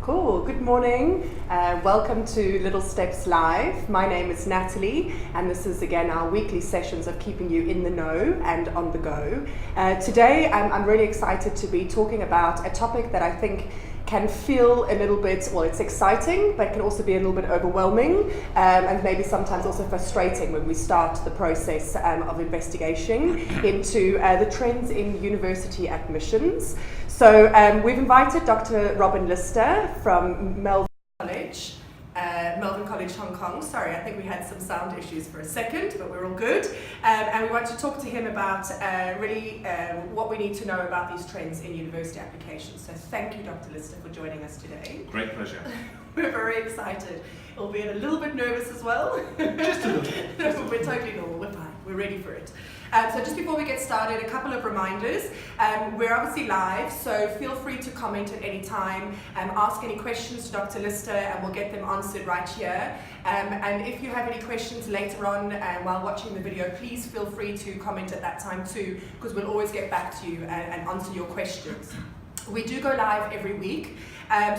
Cool. Good morning. Welcome to Little Steps Live. My name is Natalie, and this is again our weekly sessions of keeping you in the know and on the go. Today, I'm really excited to be talking about a topic that I think can feel a little bit, well, it's exciting, but can also be a little bit overwhelming and maybe sometimes also frustrating when we start the process of investigation into the trends in university admissions. So we've invited Dr. Robin Lister from Malvern College Hong Kong. Sorry, I think we had some sound issues for a second, but we're all good. And we want to talk to him about really what we need to know about these trends in university applications. So thank you, Dr. Lister, for joining us today. Great pleasure. We're very excited, albeit a little bit nervous as well. Just a little. We're totally normal, we're fine, we're ready for it. So just before we get started, a couple of reminders. We're obviously live, so feel free to comment at any time, ask any questions to Dr. Lister, and we'll get them answered right here. And if you have any questions later on while watching the video, please feel free to comment at that time too, because we'll always get back to you and answer your questions. We do go live every week.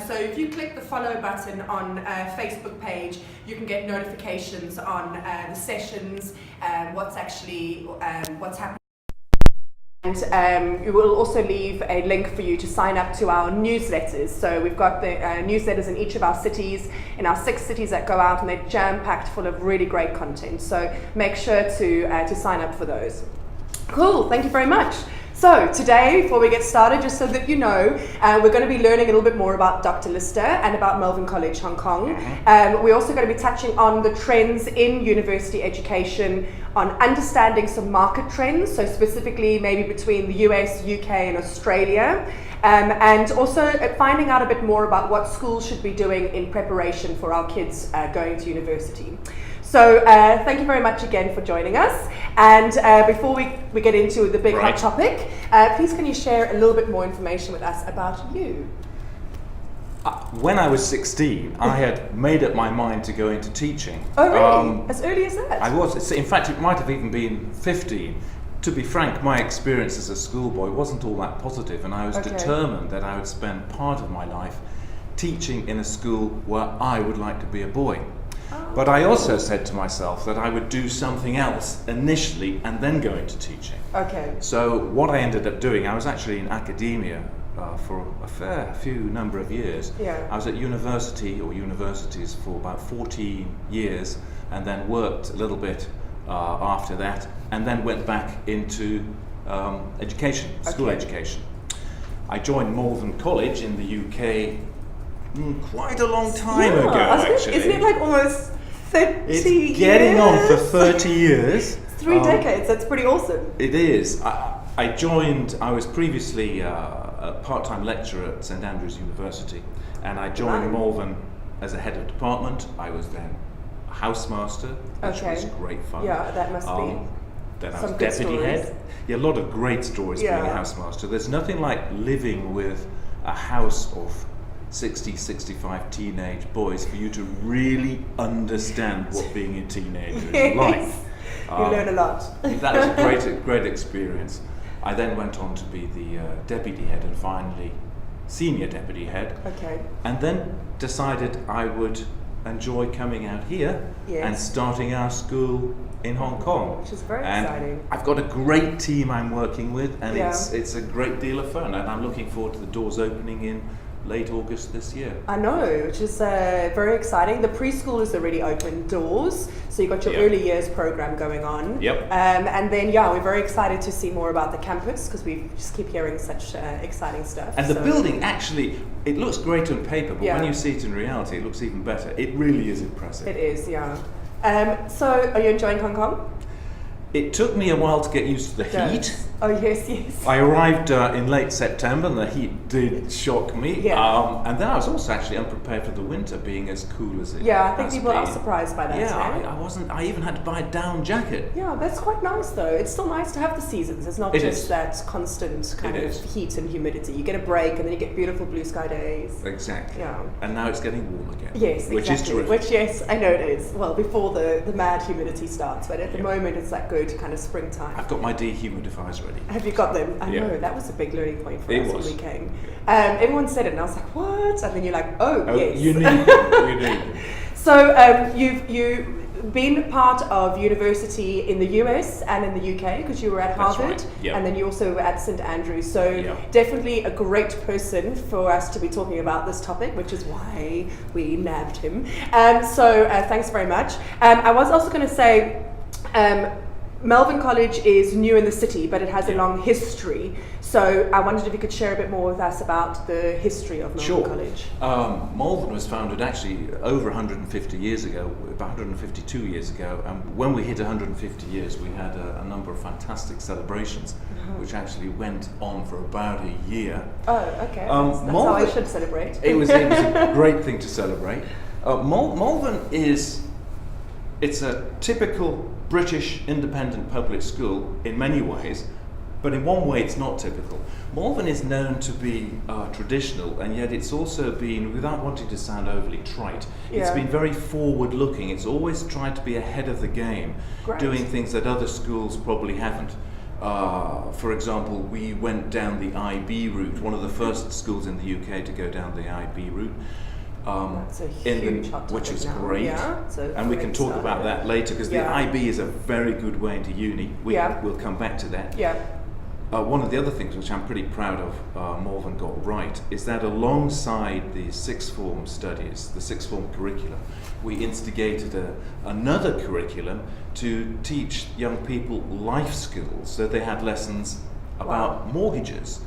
So if you click the follow button on Facebook page, you can get notifications on the sessions, what's happening. And we will also leave a link for you to sign up to our newsletters. So we've got the newsletters in each of our cities, in our 6 cities that go out, and they're jam-packed full of really great content. So make sure to sign up for those. Cool, thank you very much. So today, before we get started, just so that you know, we're going to be learning a little bit more about Dr. Lister and about Malvern College Hong Kong. We're also going to be touching on the trends in university education, on understanding some market trends, so specifically maybe between the US, UK and Australia, and also finding out a bit more about what schools should be doing in preparation for our kids going to university. So thank you very much again for joining us. And before we get into the big hot topic, please can you share a little bit more information with us about you? When I was 16, I had made up my mind to go into teaching. Oh really? As early as that? I was. In fact, it might have even been 15. To be frank, my experience as a schoolboy wasn't all that positive, and I was determined that I would spend part of my life teaching in a school where I would like to be a boy. But I also said to myself that I would do something else initially and then go into teaching. Okay. So what I ended up doing, I was actually in academia for a fair few number of years. Yeah. I was at university or universities for about 14 years and then worked a little bit after that and then went back into education, school education. I joined Malvern College in the UK quite a long time ago, actually. Isn't it like almost 30 years? It's getting on for 30 years. 3 decades, that's pretty awesome. It is. I was previously a part-time lecturer at St Andrews University, and I joined Malvern as a head of department. I was then a housemaster, which was great fun. Yeah, that must be. Then I was deputy head. Yeah, a lot of great stories being a housemaster. There's nothing like living with a house of 60, 65 teenage boys for you to really understand what being a teenager is like. You learn a lot. That was a great experience. I then went on to be the deputy head and finally senior deputy head. Okay. And then decided I would enjoy coming out here and starting our school in Hong Kong. Which is very exciting. I've got a great team I'm working with, and it's a great deal of fun, and I'm looking forward to the doors opening in late August this year. I know, which is very exciting. The preschoolers are already open doors, so you've got your early years program going on. Yep. And then, we're very excited to see more about the campus because we just keep hearing such exciting stuff. And the building, actually, it looks great on paper, but when you see it in reality, it looks even better. It really is impressive. It is, yeah. So, are you enjoying Hong Kong? It took me a while to get used to the heat. Oh, yes. I arrived in late September and the heat did shock me. Yeah. And then I was also actually unprepared for the winter being as cool as it has I think people are surprised by that. Yeah, I even had to buy a down jacket. Yeah, that's quite nice though. It's still nice to have the seasons. It's not just that constant kind of heat and humidity. You get a break and then you get beautiful blue sky days. Exactly. Yeah. And now it's getting warm again. Yes, which exactly. is terrific. Which, yes, I know it is. Well, before the mad humidity starts, but at the moment it's that good kind of springtime. I've got my dehumidifiers really. Have you got them? I know, that was a big learning point for us when we came. Everyone said it and I was like, what? And then you're like, oh yes. You need them. So you've been part of university in the US and in the UK because you were at Harvard, and then you also were at St. Andrews. So definitely a great person for us to be talking about this topic, which is why we nabbed him. So thanks very much. I was also going to say, Malvern College is new in the city, but it has a long history. So I wondered if you could share a bit more with us about the history of Malvern College. Malvern was founded actually over 150 years ago, about 152 years ago. And when we hit 150 years, we had a number of fantastic celebrations, which actually went on for about a year. Oh, okay. That's how I should celebrate. It was a great thing to celebrate. Malvern it's a typical British independent public school in many ways, but in one way it's not typical. Malvern is known to be traditional, and yet it's also been, without wanting to sound overly trite, it's been very forward-looking. It's always tried to be ahead of the game, doing things that other schools probably haven't. For example, we went down the IB route, one of the first schools in the UK to go down the IB route. That's a huge hot topic which is now. great, and we can talk about that later, because the IB is a very good way into uni. We'll come back to that. One of the other things which I'm pretty proud of Malvern got right is that alongside the sixth form studies, the sixth form curriculum, we instigated another curriculum to teach young people life skills. So they had lessons about mortgages,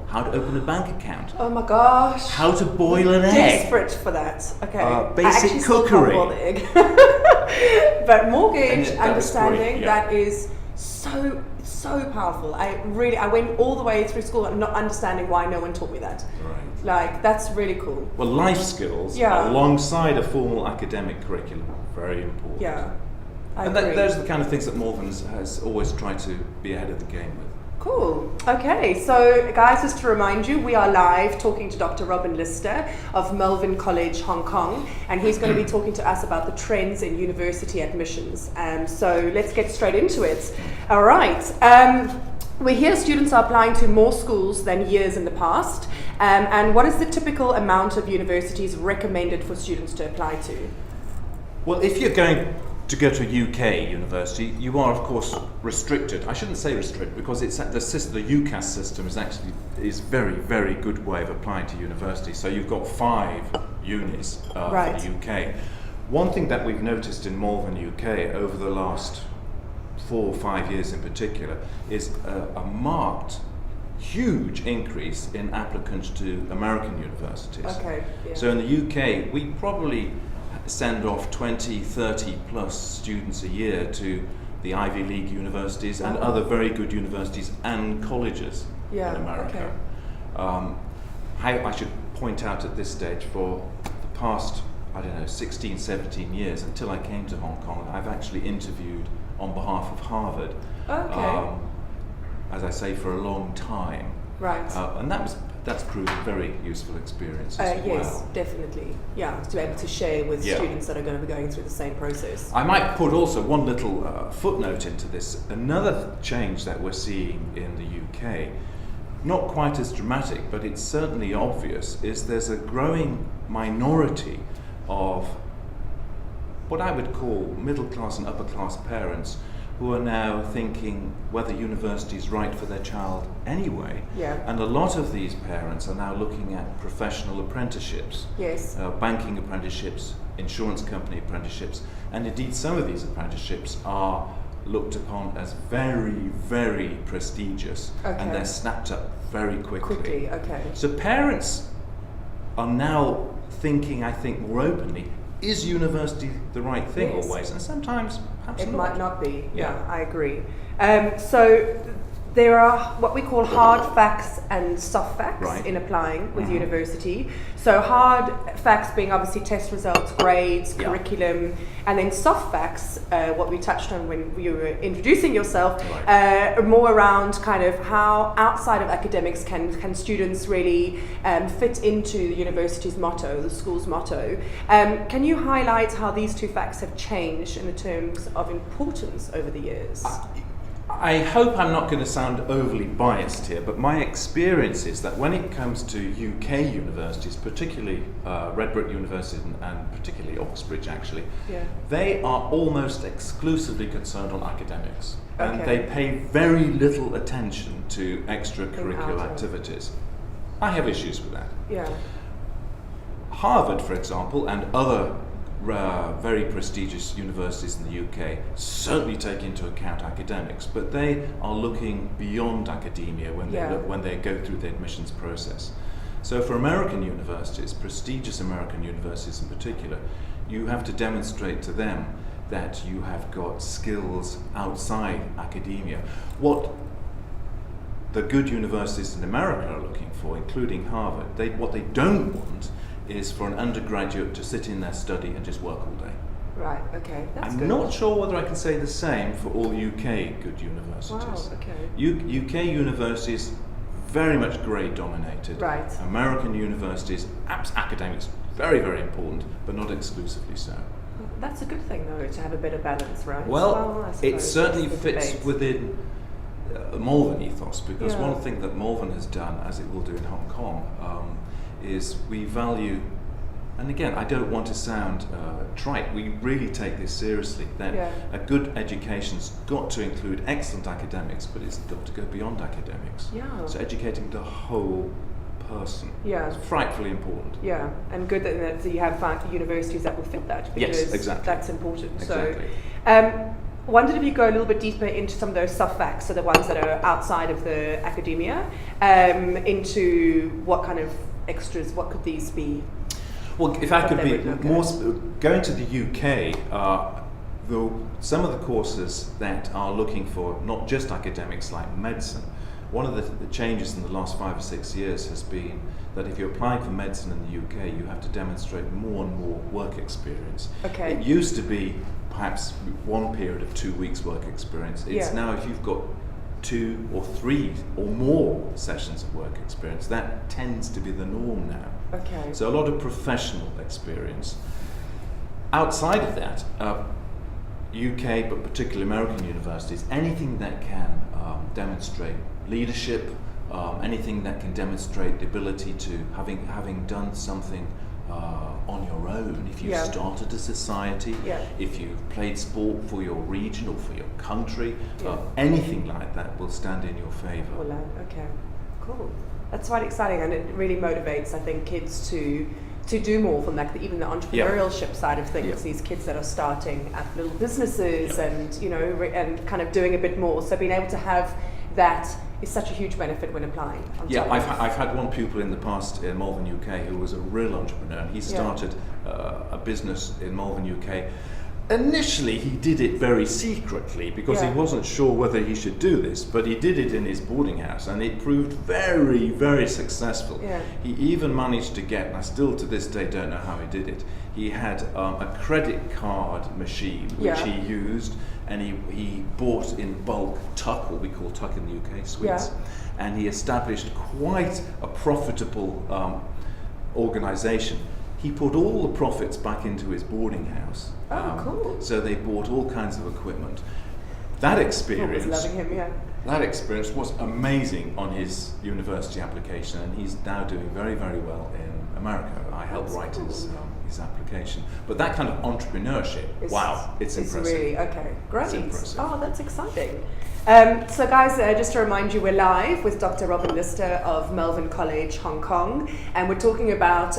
how to open a bank account. Oh my gosh. How to boil an egg. Desperate for that. Okay. Basic cookery. Boil the egg. But mortgage understanding, that is so powerful. I went all the way through school not understanding why no one taught me that. Right. Like, that's really cool. Well, life skills alongside a formal academic curriculum, very important. Yeah. I and agree. Those are the kind of things that Malvern has always tried to be ahead of the game with. Cool. Okay, so guys, just to remind you, we are live talking to Dr. Robin Lister of Malvern College Hong Kong, and he's going to be talking to us about the trends in university admissions. So let's get straight into it. All right. We hear students are applying to more schools than years in the past. And what is the typical amount of universities recommended for students to apply to? Well, if you're going to go to a UK university, you are of course restricted. I shouldn't say restricted, because it's the UCAS system is very, very good way of applying to university. So you've got 5 unis for the UK. One thing that we've noticed in Malvern, UK, over the last 4 or 5 years in particular, is a marked, huge increase in applicants to American universities. Okay. Yeah. So in the UK, we probably send off 20, 30 plus students a year to the Ivy League universities and other very good universities and colleges in America. I should point out at this stage, for the past, 16, 17 years, until I came to Hong Kong, I've actually interviewed on behalf of Harvard. As I say, for a long time. Right. And that's proved a very useful experience as well. Yes, definitely. Yeah, to be able to share with students that are going to be going through the same process. I might put also one little footnote into this. Another change that we're seeing in the UK, not quite as dramatic, but it's certainly obvious, is there's a growing minority of what I would call middle class and upper class parents who are now thinking whether university is right for their child anyway. And a lot of these parents are now looking at professional apprenticeships, banking apprenticeships, insurance company apprenticeships, and indeed some of these apprenticeships are looked upon as very, very prestigious, and they're snapped up very quickly. So parents are now thinking, I think, more openly, is university the right thing always? And sometimes perhaps it might not be. Yeah, I agree. So there are what we call hard facts and soft facts in applying with university. So hard facts being obviously test results, grades, curriculum, and then soft facts, what we touched on when you were introducing yourself, more around kind of how outside of academics can students really fit into the university's motto, the school's motto. Can you highlight how these two facts have changed in the terms of importance over the years? I hope I'm not going to sound overly biased here, but my experience is that when it comes to UK universities, particularly Redbrook University and particularly Oxbridge actually, they are almost exclusively concerned on academics. And they pay very little attention to extracurricular activities. I have issues with that. Yeah. Harvard, for example, and other very prestigious universities in the UK certainly take into account academics, but they are looking beyond academia when they go through the admissions process. So for American universities, prestigious American universities in particular, you have to demonstrate to them that you have got skills outside academia. What the good universities in America are looking for, including Harvard, what they don't want is for an undergraduate to sit in their study and just work all day. Right, okay, that's good. I'm not sure whether I can say the same for all UK good universities. Wow, okay. UK universities, very much grade dominated. Right. American universities, academics, very, very important, but not exclusively so. That's a good thing, though, to have a bit of balance, right? Well, it certainly fits within the Malvern ethos, because one thing that Malvern has done, as it will do in Hong Kong, is we value, and again, I don't want to sound trite, we really take this seriously, that a good education's got to include excellent academics, but it's got to go beyond academics. Yeah. So educating the whole person. Yeah. It's frightfully important. Yeah, and good that you have universities that will fit that, because yes, exactly. That's important. Exactly. So, wondered if you go a little bit deeper into some of those soft facts, so the ones that are outside of the academia, into what kind of extras, what could these be? Well, if I could be more, going to the UK, some of the courses that are looking for not just academics like medicine, one of the changes in the last 5 or 6 years has been that if you're applying for medicine in the UK, you have to demonstrate more and more work experience. Okay. It used to be perhaps one period of 2 weeks work experience. It's now if you've got 2 or 3 or more sessions of work experience, that tends to be the norm now. Okay. So a lot of professional experience. Outside of that, UK, but particularly American universities, anything that can demonstrate leadership, anything that can demonstrate the ability to having done something on your own, if you started a society, if you've played sport for your region or for your country, anything like that will stand in your favour. Okay, cool. That's quite exciting, and it really motivates, I think, kids to do more from that, even the entrepreneurship side of things. These kids that are starting up little businesses and and kind of doing a bit more. So being able to have that is such a huge benefit when applying. I've had one pupil in the past in Malvern, UK, who was a real entrepreneur. He started a business in Malvern, UK. Initially, he did it very secretly because he wasn't sure whether he should do this, but he did it in his boarding house, and it proved very, very successful. He even managed to get, and I still to this day don't know how he did it, he had a credit card machine which he used, and he bought in bulk tuck, what we call tuck in the UK, sweets, and he established quite a profitable organisation. He put all the profits back into his boarding house. Cool. So they bought all kinds of equipment. That experience, was loving him, that experience was amazing on his university application, and he's now doing very, very well in America. I helped write his application. But that kind of entrepreneurship, it's impressive. It's really, great. It's impressive. Oh, that's exciting. So guys, just to remind you, we're live with Dr. Robin Lister of Malvern College Hong Kong, and we're talking about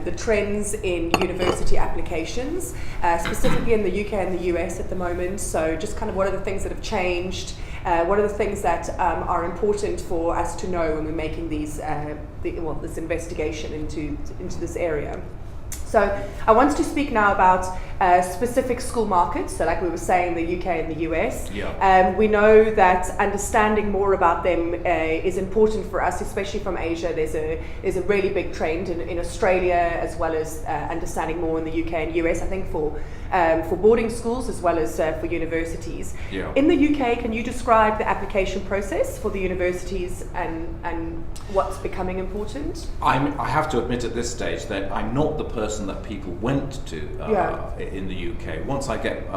the trends in university applications, specifically in the UK and the US at the moment. So just kind of what are the things that have changed, what are the things that are important for us to know when we're making these, this investigation into this area. So I wanted to speak now about specific school markets. So like we were saying, the UK and the US. We know that understanding more about them is important for us, especially from Asia. There's a really big trend in Australia, as well as understanding more in the UK and US, I think, for boarding schools as well as for universities. In the UK, can you describe the application process for the universities and what's becoming important? I have to admit at this stage that I'm not the person person that people went to in the UK. Once I get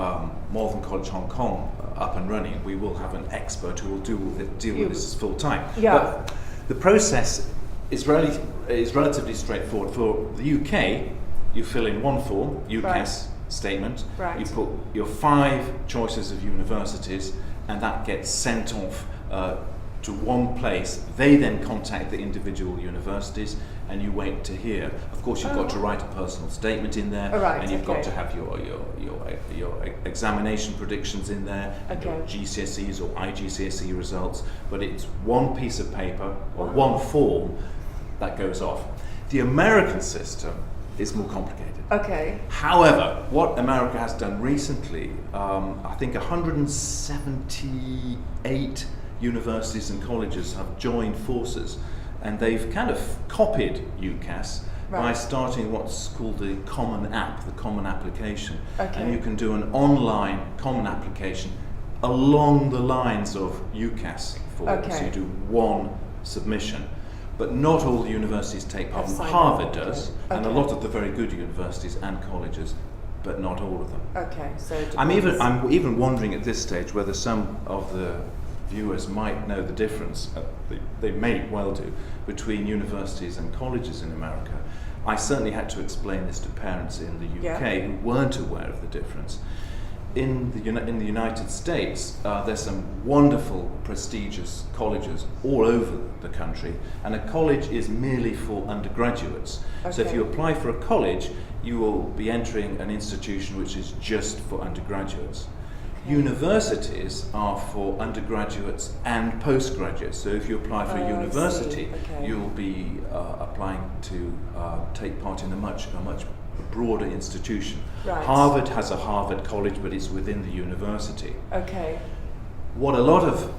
Malvern College Hong Kong up and running, we will have an expert who will deal with this full time. Yeah. But the process is relatively straightforward. For the UK, you fill in one form, UCAS statement. Right. You put your 5 choices of universities, and that gets sent off to one place. They then contact the individual universities, and you wait to hear. Of course, you've got to write a personal statement in there, and you've got to have your examination predictions in there, and your GCSEs or IGCSE results. But it's one piece of paper or one form that goes off. The American system is more complicated. Okay. However, what America has done recently, I think 178 universities and colleges have joined forces, and they've kind of copied UCAS by starting what's called the Common App, the Common Application. And you can do an online Common Application along the lines of UCAS form. So you do one submission. But not all the universities take part. Harvard does, and a lot of the very good universities and colleges, but not all of them. Okay, so I'm even wondering at this stage whether some of the viewers might know the difference, they may well do, between universities and colleges in America. I certainly had to explain this to parents in the UK who weren't aware of the difference. In the United States, there's some wonderful, prestigious colleges all over the country, and a college is merely for undergraduates. So if you apply for a college, you will be entering an institution which is just for undergraduates. Universities are for undergraduates and postgraduates. So if you apply for a university, you'll be applying to take part in a much broader institution. Harvard has a Harvard College, but it's within the university. What a lot of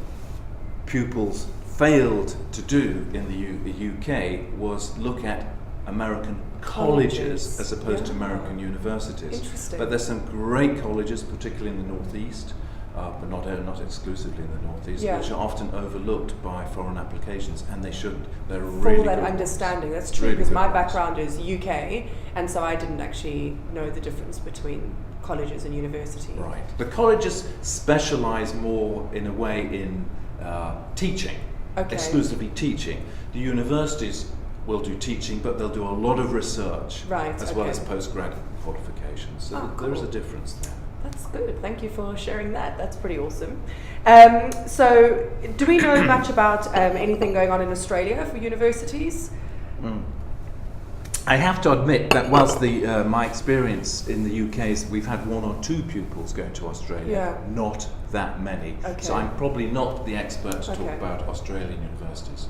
pupils failed to do in the UK was look at American colleges as opposed to American universities. But there's some great colleges, particularly in the Northeast, but not exclusively in the Northeast, which are often overlooked by foreign applications, and they shouldn't. They're really for that understanding. That's true, because my background is UK, and so I didn't actually know the difference between colleges and university. Right. The colleges specialise more in a way in teaching, exclusively teaching. The universities will do teaching, but they'll do a lot of research as well as postgrad qualifications. So there is a difference there. That's good. Thank you for sharing that. That's pretty awesome. So, do we know much about anything going on in Australia for universities? I have to admit that whilst my experience in the UK is we've had 1 or 2 pupils going to Australia, not that many. So I'm probably not the expert to talk about Australian universities.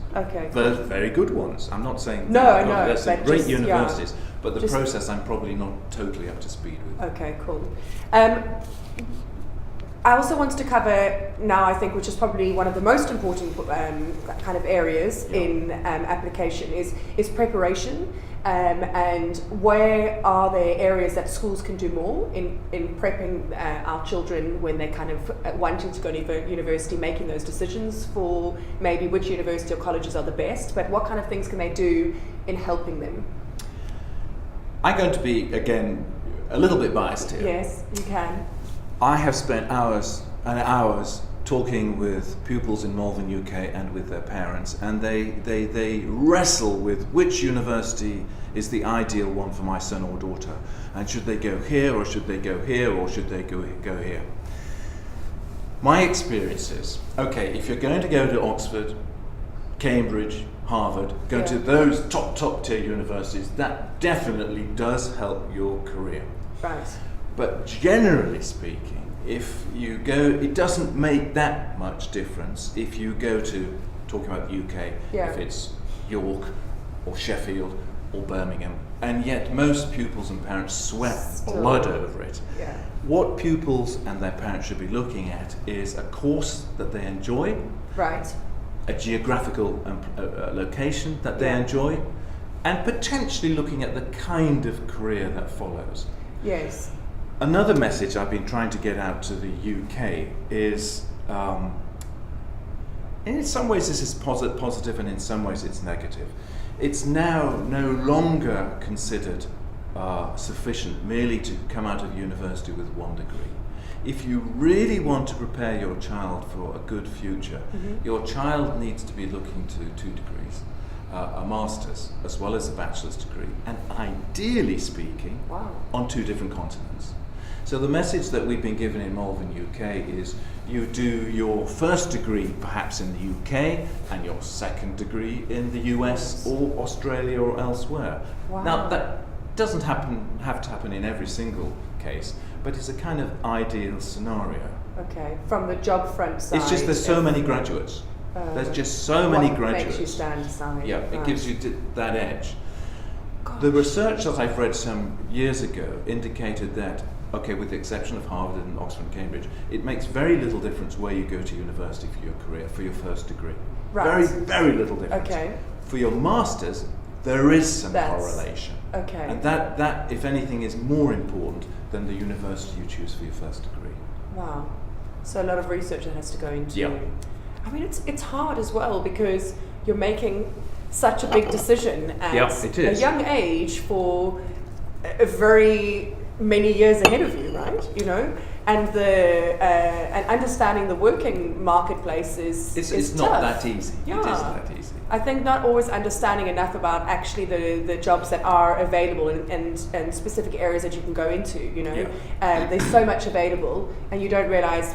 But very good ones. I'm not saying there's some great universities, but the process I'm probably not totally up to speed with. Okay, cool. I also wanted to cover now, I think, which is probably one of the most important kind of areas in application is preparation. And where are there areas that schools can do more in prepping our children when they're kind of wanting to go to university, making those decisions for maybe which university or colleges are the best, but what kind of things can they do in helping them? I'm going to be, again, a little bit biased here. Yes, you can. I have spent hours and hours talking with pupils in Malvern, UK, and with their parents, and they wrestle with which university is the ideal one for my son or daughter, and should they go here, or should they go here, or should they go here. My experience is, if you're going to go to Oxford, Cambridge, Harvard, go to those top tier universities, that definitely does help your career. But generally speaking, if you go, it doesn't make that much difference if you go to, talking about the UK, if it's York or Sheffield or Birmingham, and yet most pupils and parents sweat blood over it. What pupils and their parents should be looking at is a course that they enjoy, a geographical location that they enjoy, and potentially looking at the kind of career that follows. Another message I've been trying to get out to the UK is, in some ways this is positive and in some ways it's negative. It's now no longer considered sufficient merely to come out of university with 1 degree. If you really want to prepare your child for a good future, your child needs to be looking to 2 degrees, a master's as well as a bachelor's degree, and ideally speaking, on 2 different continents. So the message that we've been given in Malvern, UK is you do your first degree perhaps in the UK and your second degree in the US or Australia or elsewhere. Now that doesn't have to happen in every single case, but it's a kind of ideal scenario. Okay, from the job front side. It's just there's so many graduates. There's just so many graduates. Makes you stand aside. Yeah, it gives you that edge. The research that I've read some years ago indicated that, okay, with the exception of Harvard and Oxford and Cambridge, it makes very little difference where you go to university for your career, for your first degree. Right. Very, very little difference. Okay. For your master's, there is some correlation. Okay. And that, if anything, is more important than the university you choose for your first degree. Wow. So a lot of research that has to go into. Yeah. I mean, it's hard as well because you're making such a big decision at a young age for a very many years ahead of you, right? You know, and and understanding the working marketplace is it's tough. not that easy. Yeah. It isn't that easy. I think not always understanding enough about actually the jobs that are available and specific areas that you can go into, you know. There's so much available and you don't realize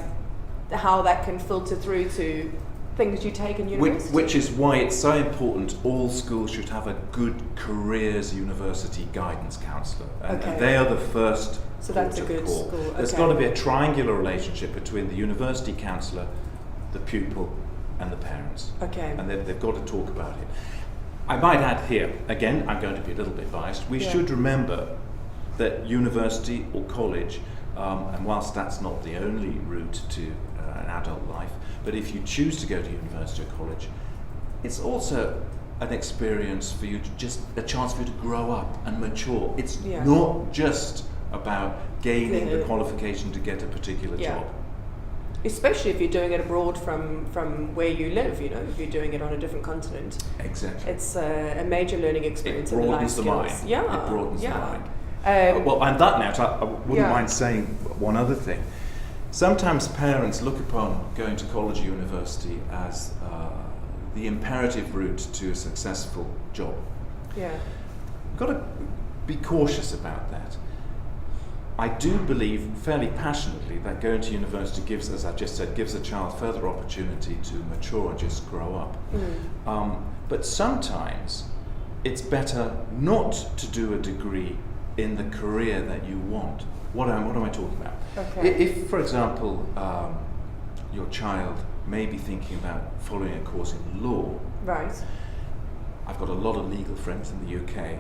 how that can filter through to things you take in university. Which is why it's so important all schools should have a good careers university guidance counsellor. And they are the first So that's a good call. school. There's got to be a triangular relationship between the university counsellor, the pupil and the parents. Okay. And they've got to talk about it. I might add here, again, I'm going to be a little bit biased, we should remember that university or college, and whilst that's not the only route to an adult life, but if you choose to go to university or college, it's also an experience for you to a chance for you to grow up and mature. It's not just about gaining the qualification to get a particular job. Especially if you're doing it abroad from where you live, you know, if you're doing it on a different continent. Exactly. It's a major learning experience. It broadens the mind. Yeah. It broadens the mind. Well, on that note, I wouldn't mind saying one other thing. Sometimes parents look upon going to college or university as the imperative route to a successful job. Yeah. You've got to be cautious about that. I do believe fairly passionately that going to university gives, as I just said, gives a child further opportunity to mature and just grow up. But sometimes it's better not to do a degree in the career that you want. What am I talking about? Okay. If, for example, your child may be thinking about following a course in law. Right. I've got a lot of legal friends in the UK.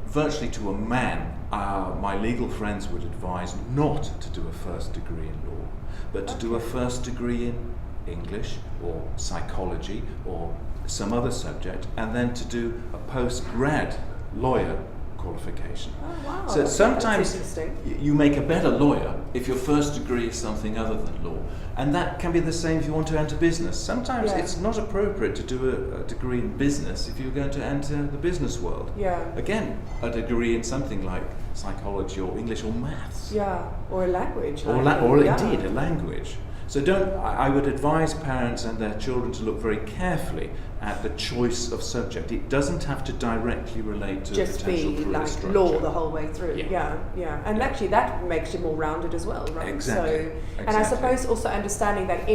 Virtually to a man, my legal friends would advise not to do a first degree in law, but to do a first degree in English or psychology or some other subject, and then to do a post-grad lawyer qualification. Oh, wow. So sometimes that's you make a better lawyer if your first degree is something other than law. And that can be the same if you want to enter business. Sometimes it's not appropriate to do a degree in business if you're going to enter the business world. Yeah. Again, a degree in something like psychology or English or maths. Yeah, or a language. Or indeed a language. So I would advise parents and their children to look very carefully at the choice of subject. It doesn't have to directly relate to just a potential be career like structure. law the whole way through. Yeah. And actually that makes you more rounded as well, right? Exactly. And I suppose also understanding that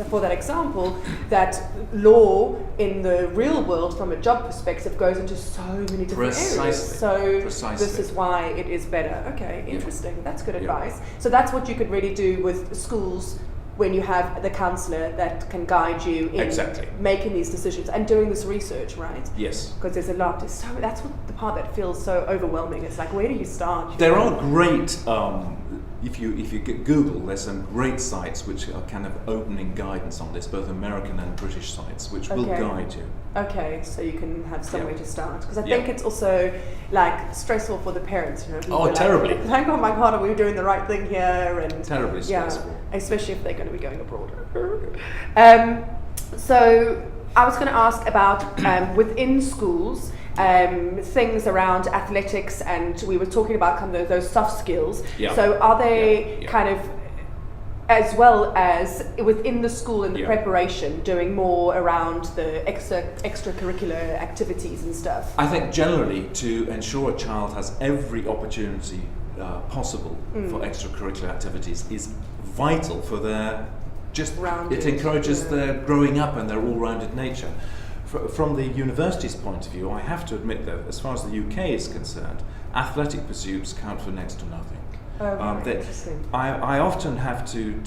for that example, that law in the real world from a job perspective goes into so many different areas. So this is why it is better. Okay, interesting. That's good advice. So that's what you could really do with schools when you have the counsellor that can guide you in making these decisions and doing this research, right? Yes. Because there's a lot. That's what the part that feels so overwhelming. It's like, where do you start? There are great, if you get Google, there's some great sites which are kind of opening guidance on this, both American and British sites, which will guide you. Okay, so you can have somewhere to start. Because I think it's also like stressful for the parents, you know. Oh, terribly. Like, oh my God, are we doing the right thing here? And terribly stressful. Especially if they're going to be going abroad. So I was going to ask about within schools, things around athletics, and we were talking about kind of those soft skills. Yeah. So are they Yeah. kind of, as well as within the school in the Yeah. preparation, doing more around the extracurricular activities and stuff? I think generally to ensure a child has every opportunity possible for extracurricular activities is vital for their it encourages their growing up and their all-rounded nature. From the university's point of view, I have to admit that as far as the UK is concerned, athletic pursuits count for next to nothing. Interesting. I often have to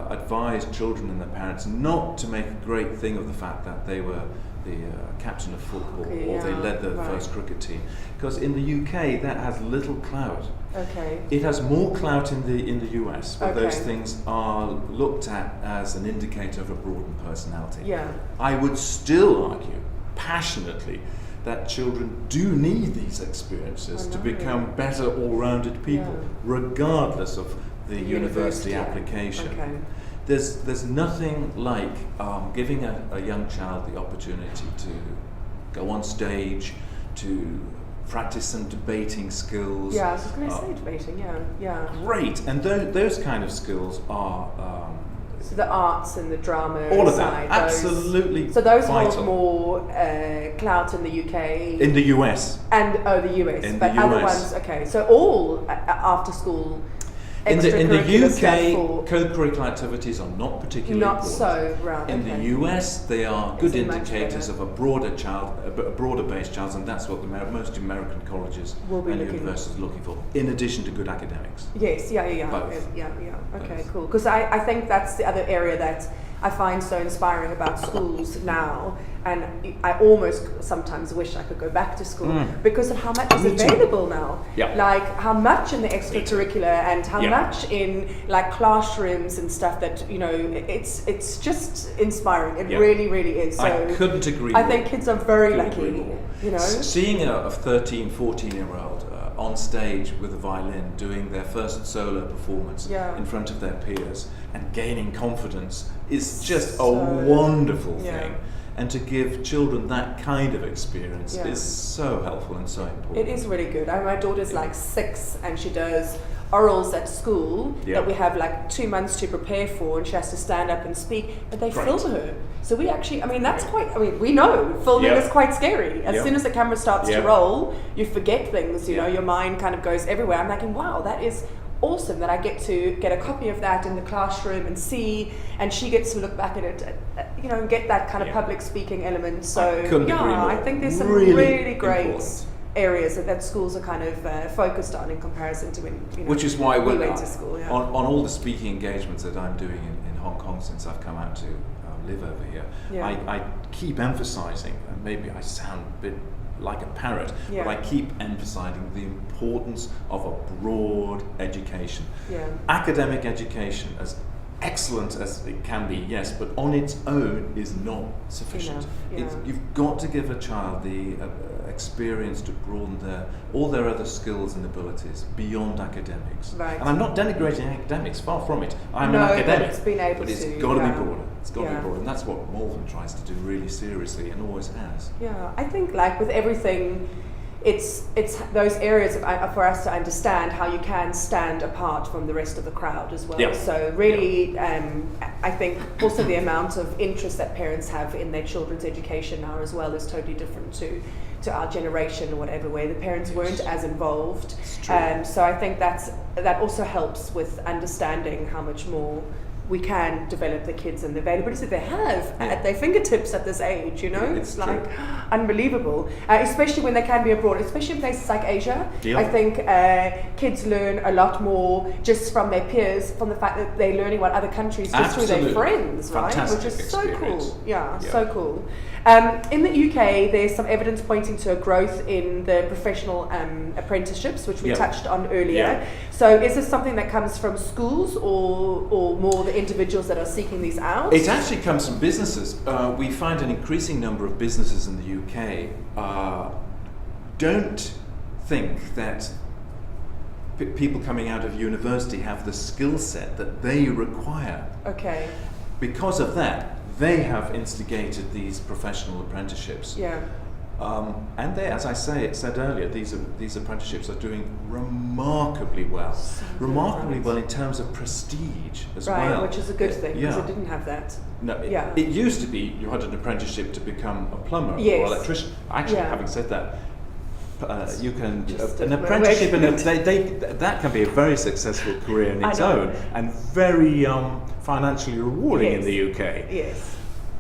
advise children and their parents not to make a great thing of the fact that they were the captain of football or they led the first cricket team, because in the UK that has little clout. Okay. It has more clout in the US, where those things are looked at as an indicator of a broadened personality. Yeah. I would still argue passionately that children do need these experiences to become better all-rounded people, regardless of the university application. Okay. There's nothing like giving a young child the opportunity to go on stage, to practice some debating skills. Yeah, I was just going to say debating, yeah. Great, and those kind of skills are... so the arts and the drama all of side, that, absolutely. So those vital. hold more clout in the UK? In the US. And, the US. In but the other US. ones, okay. So all after school In the extracurricular UK, co-curricular activities are not particularly not important. so, right. In the US, they are good Is it much indicators better? of a broader-based child, and that's what most American colleges Will be and looking. universities are looking for, in addition to good academics. Yes, yeah. Both. Yeah. Okay, Both. cool. Because I think that's the other area that I find so inspiring about schools now, and I almost sometimes wish I could go back to school because of how much is available now. Yeah. Like how much in the extracurricular and how Yeah. much in like classrooms and stuff that it's just inspiring. It really, really is. So I couldn't agree I more. think kids are very Couldn't lucky. agree more. You know, Seeing a 13, 14-year-old on stage with a violin doing their first solo performance in front of their peers and gaining confidence is just a wonderful thing. And to give children that kind of experience is so helpful and so important. It is really good. My daughter's like 6 and she does orals at school that we have like 2 months to prepare for, and she has to stand up and speak, but they film her. So we actually, that's quite, we know filming is quite scary. As soon as the camera starts to roll, you forget things, you know, your mind kind of goes everywhere. I'm thinking, wow, that is awesome that I get to get a copy of that in the classroom and see, and she gets to look back at it, and get that kind of public speaking element. So I couldn't agree more. I think there's some really great important areas that schools are kind of focused on in comparison to when which is why we went to school. On all the speaking engagements that I'm doing in Hong Kong since I've come out to live over here, I keep emphasizing, and maybe I sound a bit like a parrot, but I keep emphasizing the importance of a broad education. Academic education, as excellent as it can be, yes, but on its own is not sufficient. You've got to give a child the experience to broaden all their other skills and abilities beyond academics. Right. And I'm not denigrating academics, far from it. I'm No, an academic, but it's been able but it's to, got to be yeah. broader. It's got to Yeah. be broader, and that's what Malvern tries to do really seriously and always has. Yeah, I think like with everything, it's those areas for us to understand how you can stand apart from the rest of the crowd as well. Yeah. So really, I think also the amount of interest that parents have in their children's education now as well is totally different to our generation or whatever, where the parents weren't as involved. So I think that also helps with understanding how much more we can develop the kids and the availability that they have at their fingertips at this age, you know? It's like unbelievable, especially when they can be abroad, especially in places like Asia. I think kids learn a lot more just from their peers, from the fact that they're learning about other countries just through their friends, right? Fantastic Which is experience. so cool. Yeah, so cool. In the UK, there's some evidence pointing to a growth in the professional apprenticeships, which we touched on earlier. So is this something that comes from schools or more the individuals that are seeking these out? It actually comes from businesses. We find an increasing number of businesses in the UK don't think that people coming out of university have the skill set that they require. Okay. Because of that, they have instigated these professional apprenticeships. Yeah. And they, as I said earlier, these apprenticeships are doing remarkably well. Remarkably well in terms of prestige as well. Right, which is a good thing, because it didn't have that. No, it used to be you had an apprenticeship to become a plumber or electrician. Actually, having said that, you can an apprenticeship that can be a very successful career in its own, and very financially rewarding in the UK. Yes.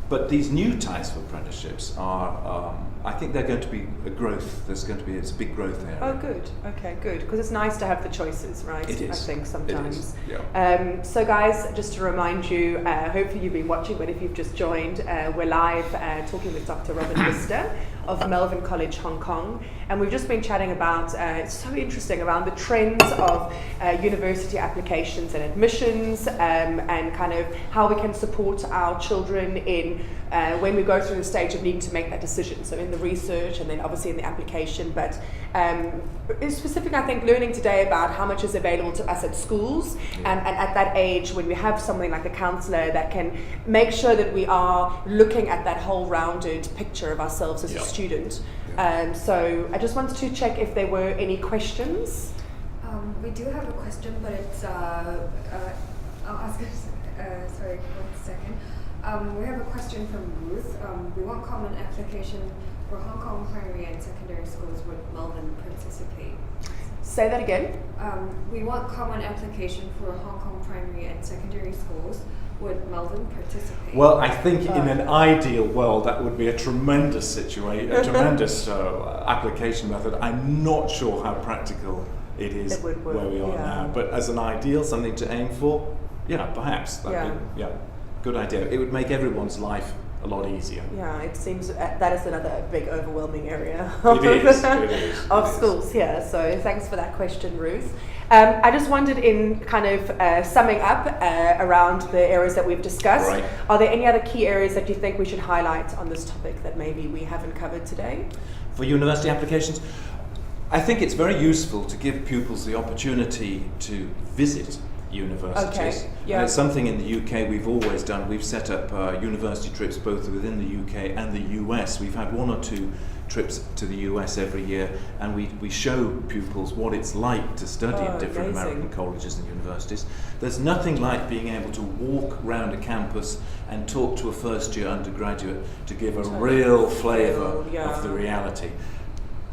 But these new types of apprenticeships are, I think they're going to be a growth. It's a big growth area. Oh, good. Okay, good. Because it's nice to have the choices, right? It is. I think sometimes. It is. Yeah. So, guys, just to remind you, hopefully you've been watching, but if you've just joined, we're live talking with Dr. Robin Lister of Malvern College Hong Kong, and we've just been chatting about, it's so interesting, around the trends of university applications and admissions, and kind of how we can support our children in when we go through the stage of needing to make that decision. So in the research and then obviously in the application, but specifically I think learning today about how much is available to us at schools, and at that age when we have something like a counsellor that can make sure that we are looking at that whole rounded picture of ourselves as a student. So I just wanted to check if there were any questions. We do have a question, but it's I'll ask it. Sorry, 1 second. We have a question from Ruth. We want common application for Hong Kong primary and secondary schools. Would Malvern participate? Say that again. We want common application for Hong Kong primary and secondary schools. Would Malvern participate? Well, I think in an ideal world that would be a tremendous situation, a tremendous application method. I'm not sure how practical it is where we are now, but as an ideal, something to aim for, perhaps good idea. It would make everyone's life a lot easier. Yeah, it seems that is another big overwhelming area of schools here. So thanks for that question, Ruth. I just wondered, in kind of summing up around the areas that we've discussed, are there any other key areas that you think we should highlight on this topic that maybe we haven't covered today? For university applications, I think it's very useful to give pupils the opportunity to visit universities. And it's something in the UK we've always done. We've set up university trips both within the UK and the US. We've had 1 or 2 trips to the US every year, and we show pupils what it's like to study in different American colleges and universities. There's nothing like being able to walk around a campus and talk to a first-year undergraduate to give a real flavour of the reality.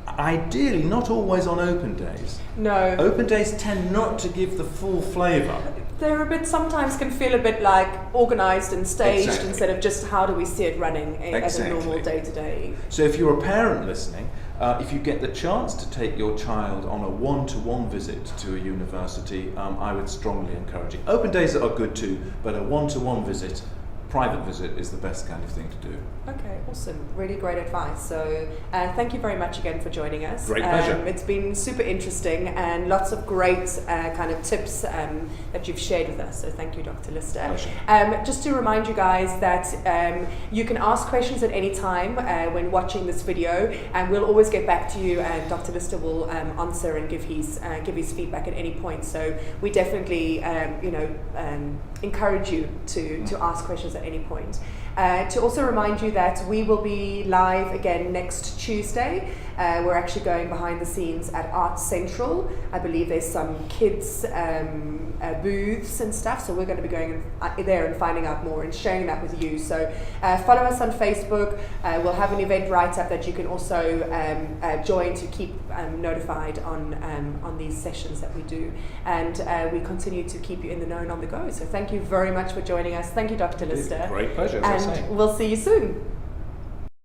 Ideally, not always on open days. No. Open days tend not to give the full flavour. They're sometimes can feel a bit like organised and staged instead of just how do we see it running as a normal day-to-day. So if you're a parent listening, if you get the chance to take your child on a one-to-one visit to a university, I would strongly encourage it. Open days are good too, but a one-to-one visit, private visit, is the best kind of thing to do. Okay, awesome. Really great advice. So thank you very much again for joining us. Great pleasure. It's been super interesting and lots of great kind of tips that you've shared with us. So thank you, Dr. Lister. Just to remind you guys that you can ask questions at any time when watching this video, and we'll always get back to you, and Dr. Lister will answer and give his feedback at any point. So we definitely encourage you to ask questions at any point. To also remind you that we will be live again next Tuesday. We're actually going behind the scenes at Arts Central. I believe there's some kids booths and stuff, so we're going to be going there and finding out more and sharing that with you. So follow us on Facebook. We'll have an event write-up that you can also join to keep notified on these sessions that we do. And we continue to keep you in the know and on the go. So thank you very much for joining us. Thank you, Dr. Lister. Great pleasure. And we'll see you soon.